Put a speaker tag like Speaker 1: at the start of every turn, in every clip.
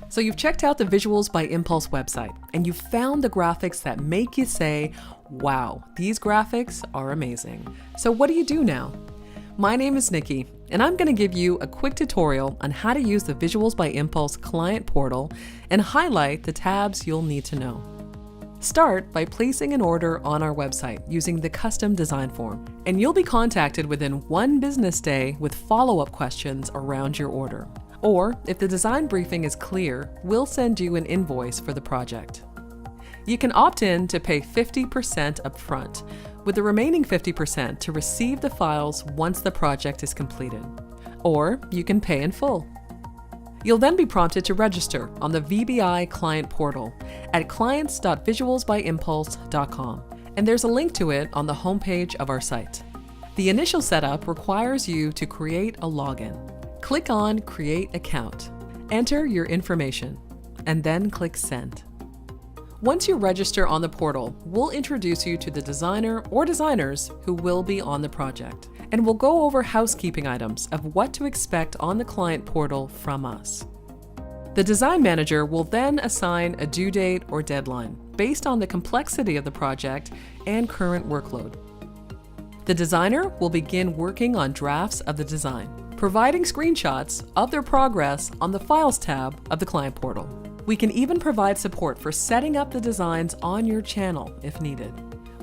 Speaker 1: So you've checked out the Visuals by Impulse website, and you've found the graphics that make you say, wow, these graphics are amazing. So what do you do now? My name is Nikki, and I'm going to give you a quick tutorial on how to use the Visuals by Impulse Client Portal and highlight the tabs you'll need to know. Start by placing an order on our website using the custom design form, and you'll be contacted within 1 business day with follow-up questions around your order. Or, if the design briefing is clear, we'll send you an invoice for the project. You can opt in to pay 50% upfront, with the remaining 50% to receive the files once the project is completed. Or you can pay in full. You'll then be prompted to register on the VBI Client Portal at clients.visualsbyimpulse.com, and there's a link to it on the homepage of our site. The initial setup requires you to create a login. Click on Create Account, enter your information, and then click Send. Once you register on the portal, we'll introduce you to the designer or designers who will be on the project, and we'll go over housekeeping items of what to expect on the client portal from us. The design manager will then assign a due date or deadline based on the complexity of the project and current workload. The designer will begin working on drafts of the design, providing screenshots of their progress on the Files tab of the Client Portal. We can even provide support for setting up the designs on your channel if needed.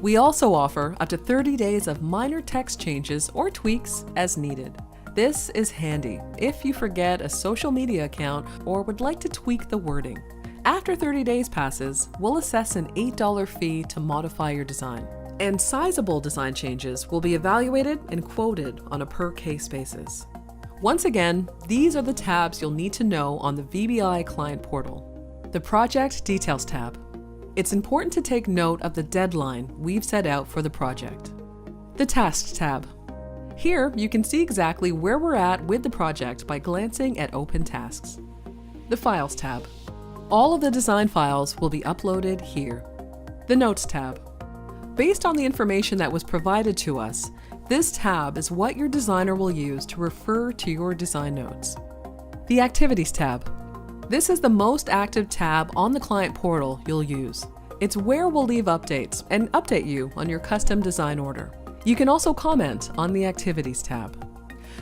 Speaker 1: We also offer up to 30 days of minor text changes or tweaks as needed. This is handy if you forget a social media account or would like to tweak the wording. After 30 days passes, we'll assess an $8 fee to modify your design, and sizable design changes will be evaluated and quoted on a per-case basis. Once again, these are the tabs you'll need to know on the VBI Client Portal. The Project Details tab. It's important to take note of the deadline we've set out for the project. The Tasks tab. Here you can see exactly where we're at with the project by glancing at open tasks. The Files tab. All of the design files will be uploaded here. The Notes tab. Based on the information that was provided to us, this tab is what your designer will use to refer to your design notes. The Activities tab. This is the most active tab on the client portal you'll use. It's where we'll leave updates and update you on your custom design order. You can also comment on the Activities tab.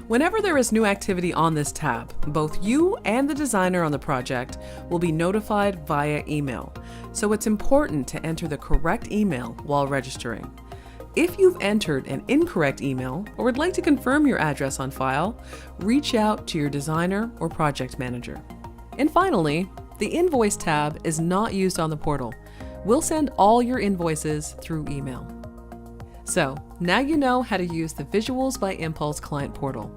Speaker 1: Whenever there is new activity on this tab, both you and the designer on the project will be notified via email, so it's important to enter the correct email while registering. If you've entered an incorrect email or would like to confirm your address on file, reach out to your designer or project manager. And finally, the Invoice tab is not used on the portal. We'll send all your invoices through email. So, now you know how to use the Visuals by Impulse Client Portal.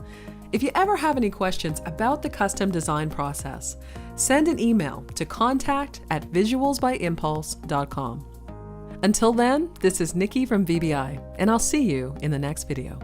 Speaker 1: If you ever have any questions about the custom design process, send an email to contact@visualsbyimpulse.com. Until then, this is Nikki from VBI, and I'll see you in the next video.